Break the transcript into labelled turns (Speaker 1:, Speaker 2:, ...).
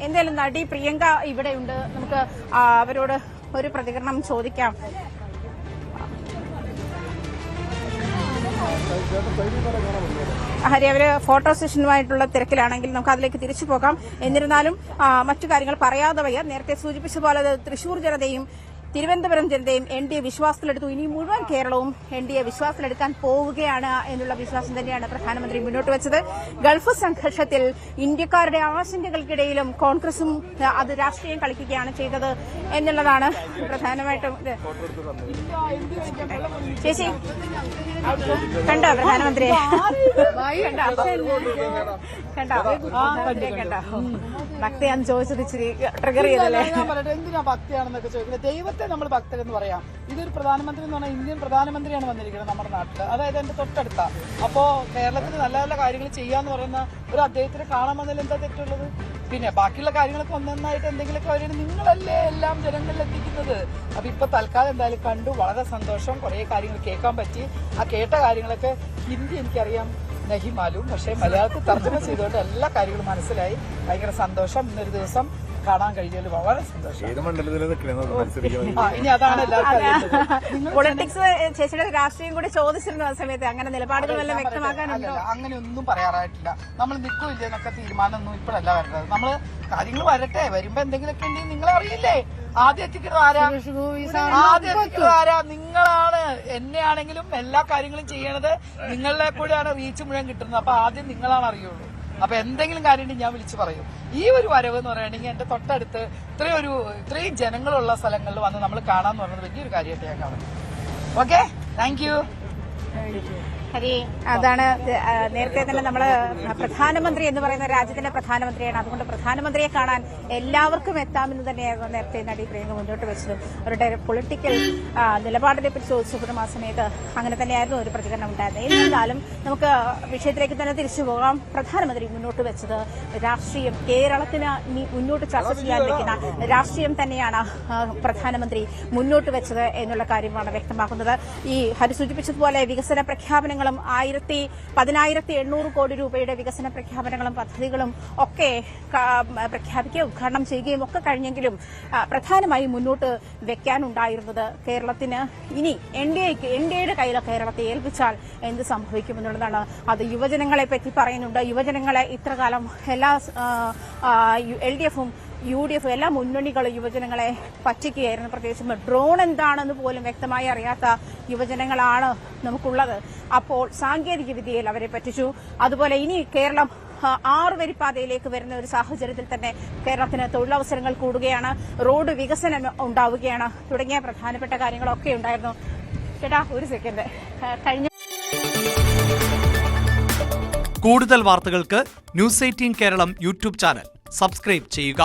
Speaker 1: എന്തായാലും നടി പ്രിയങ്ക ഇവിടെയുണ്ട്. നമുക്ക് അവരോട് ഒരു പ്രതികരണം ചോദിക്കാം. ഹരി, അവര് ഫോട്ടോ സെഷനുമായിട്ടുള്ള തിരക്കിലാണെങ്കിൽ നമുക്ക് അതിലേക്ക് തിരിച്ചു പോകാം. എന്നിരുന്നാലും മറ്റു കാര്യങ്ങൾ പറയാതെ വയ്യ. നേരത്തെ സൂചിപ്പിച്ച പോലെ തൃശൂർ ജനതയും തിരുവനന്തപുരം ജനതയും NDA വിശ്വാസത്തിലെടുത്തു. ഇനി മുഴുവൻ കേരളവും NDA വിശ്വാസത്തിലെടുക്കാൻ പോവുകയാണ് എന്നുള്ള വിശ്വാസം തന്നെയാണ് പ്രധാനമന്ത്രി മുന്നോട്ട് വെച്ചത്. ഗൾഫ് സംഘർഷത്തിൽ ഇന്ത്യക്കാരുടെ ആശങ്കകൾക്കിടയിലും കോൺഗ്രസും അത് രാഷ്ട്രീയം കളിക്കുകയാണ് ചെയ്തത് എന്നുള്ളതാണ് പ്രധാനമായിട്ടും. ചേച്ചി കണ്ടോ പ്രധാനമന്ത്രിയെ? കണ്ടോ ഭക്തിയാന്ന് ചോദിച്ചത് ഇച്ചിരി ട്രിഗർ ചെയ്തല്ലേ?
Speaker 2: എന്തിനാ ഭക്തിയാണെന്നൊക്കെ ചോദിക്കുന്നത്. ദൈവത്തെ നമ്മൾ ഭക്തരെന്ന് പറയാം. ഇതൊരു പ്രധാനമന്ത്രി എന്ന് പറഞ്ഞാൽ ഇന്ത്യൻ പ്രധാനമന്ത്രിയാണ് വന്നിരിക്കുന്നത് നമ്മുടെ നാട്ടിൽ. അതായത് എന്റെ തൊട്ടടുത്ത. അപ്പോ കേരളത്തിൽ നല്ല നല്ല കാര്യങ്ങൾ ചെയ്യാന്ന് പറയുന്ന ഒരു അദ്ദേഹത്തിന് കാണാൻ വന്നതിൽ എന്താ തെറ്റുള്ളത്? പിന്നെ ബാക്കിയുള്ള കാര്യങ്ങളൊക്കെ ഒന്നൊന്നായിട്ട് എന്തെങ്കിലുമൊക്കെ വരികയാണ്. നിങ്ങളല്ലേ എല്ലാം ജനങ്ങളിൽ എത്തിക്കുന്നത്. അപ്പൊ ഇപ്പൊ തൽക്കാലം എന്തായാലും കണ്ടു, വളരെ സന്തോഷം. കുറെ കാര്യങ്ങൾ കേൾക്കാൻ പറ്റി. ആ കേട്ട കാര്യങ്ങളൊക്കെ ഹിന്ദി എനിക്കറിയാം, നഹിമാലും, പക്ഷെ മലയാളത്തിൽ തർജ്ജമ ചെയ്തുകൊണ്ട് എല്ലാ കാര്യങ്ങളും മനസ്സിലായി. ഭയങ്കര സന്തോഷം. ഇന്നൊരു ദിവസം കാണാൻ കഴിഞ്ഞാൽ വളരെ സന്തോഷം. ഇനി അതാണ് എല്ലാവർക്കും
Speaker 1: പൊളിറ്റിക്സ് ചേച്ചിയുടെ രാഷ്ട്രീയം കൂടി ചോദിച്ചിരുന്നു ആ സമയത്ത്. അങ്ങനെ നിലപാടുകളെല്ലാം വ്യക്തമാക്കാനുണ്ടോ?
Speaker 2: അങ്ങനെ ഒന്നും പറയാറായിട്ടില്ല. നമ്മൾ നിൽക്കില്ല എന്നൊക്കെ തീരുമാനമൊന്നും ഇപ്പോഴല്ല വരുന്നത്. നമ്മള് കാര്യങ്ങൾ വരട്ടെ. വരുമ്പോ എന്തെങ്കിലുമൊക്കെ ഉണ്ടെങ്കിൽ നിങ്ങളെ അറിയില്ലേ? ആദ്യം എത്തിക്കുന്നത് ആരാ? നിങ്ങളാണ്. എന്നെയാണെങ്കിലും എല്ലാ കാര്യങ്ങളും ചെയ്യണത് നിങ്ങളുടെ കൂടെയാണ് റീച്ച് മുഴുവൻ കിട്ടുന്നത്. അപ്പൊ ആദ്യം നിങ്ങളാണ് അറിയുള്ളൂ. അപ്പൊ എന്തെങ്കിലും കാര്യം ഞാൻ വിളിച്ചു പറയും. ഈ ഒരു വരവ് എന്ന് പറയുകയാണെങ്കിൽ എന്റെ തൊട്ടടുത്ത് ഇത്രയും ജനങ്ങളുള്ള സ്ഥലങ്ങളിൽ വന്ന് നമ്മൾ കാണാന്ന് പറയുന്നത് വലിയൊരു കാര്യമായിട്ട് ഞാൻ കാണുന്നു. Okay, thank you.
Speaker 1: ഹരി, അതാണ് നേരത്തെ തന്നെ നമ്മള് പ്രധാനമന്ത്രി എന്ന് പറയുന്ന രാജ്യത്തിന്റെ പ്രധാനമന്ത്രിയാണ്. അതുകൊണ്ട് പ്രധാനമന്ത്രിയെ കാണാൻ എല്ലാവർക്കും എത്താമെന്ന് തന്നെയായിരുന്നു നേരത്തെ നടി പ്രിയങ്ക മുന്നോട്ട് വെച്ചത്. അവരുടെ പൊളിറ്റിക്കൽ നിലപാടിനെ പറ്റി ചോദിച്ചപ്പോഴും ആ സമയത്ത് അങ്ങനെ തന്നെയായിരുന്നു ഒരു പ്രതികരണം ഉണ്ടായിരുന്നത്. എന്നിരുന്നാലും നമുക്ക് വിഷയത്തിലേക്ക് തന്നെ തിരിച്ചു പോകാം. പ്രധാനമന്ത്രി മുന്നോട്ട് വെച്ചത് രാഷ്ട്രീയം, കേരളത്തിന് ഇനി മുന്നോട്ട് ചർച്ച ചെയ്യാൻ വെക്കുന്ന രാഷ്ട്രീയം തന്നെയാണ് പ്രധാനമന്ത്രി മുന്നോട്ട് വെച്ചത് എന്നുള്ള കാര്യമാണ് വ്യക്തമാക്കുന്നത്. ഈ ഹരി സൂചിപ്പിച്ചതുപോലെ വികസന പ്രഖ്യാപനങ്ങൾ 10,800 കോടി രൂപയുടെ വികസന പ്രഖ്യാപനങ്ങളും പദ്ധതികളും ഒക്കെ പ്രഖ്യാപിക്കുകയും ഉദ്ഘാടനം ചെയ്യുകയും ഒക്കെ കഴിഞ്ഞെങ്കിലും പ്രധാനമായും മുന്നോട്ട് വെക്കാനുണ്ടായിരുന്നത് കേരളത്തിന് ഇനി NDAയുടെ കയ്യിൽ കേരളത്തെ ഏൽപ്പിച്ചാൽ എന്ത് സംഭവിക്കുമെന്നുള്ളതാണ്. അത് യുവജനങ്ങളെ പറ്റി പറയുന്നുണ്ട്. യുവജനങ്ങളെ ഇത്രകാലം എല്ലാ LDFും UDF എല്ലാ മുന്നണികളും യുവജനങ്ങളെ പറ്റിക്കുകയായിരുന്നു. പ്രത്യേകിച്ചും ഡ്രോൺ എന്താണെന്ന് പോലും വ്യക്തമായി അറിയാത്ത യുവജനങ്ങളാണ് നമുക്കുള്ളത്. അപ്പോൾ സാങ്കേതിക വിദ്യയിൽ അവരെ പറ്റിച്ചു. അതുപോലെ ഇനി കേരളം 6 വരിപ്പാതയിലേക്ക് വരുന്ന ഒരു സാഹചര്യത്തിൽ തന്നെ കേരളത്തിന് തൊഴിലവസരങ്ങൾ കൂടുകയാണ്, റോഡ് വികസനം ഉണ്ടാവുകയാണ് തുടങ്ങിയ പ്രധാനപ്പെട്ട കാര്യങ്ങളൊക്കെ ഉണ്ടായിരുന്നു. ചേട്ടാ ഒരു സെക്കൻഡ്. കഴിഞ്ഞ
Speaker 3: കൂടുതൽ വാർത്തകൾക്ക് News 18 Keralam YouTube channel subscribe ചെയ്യുക.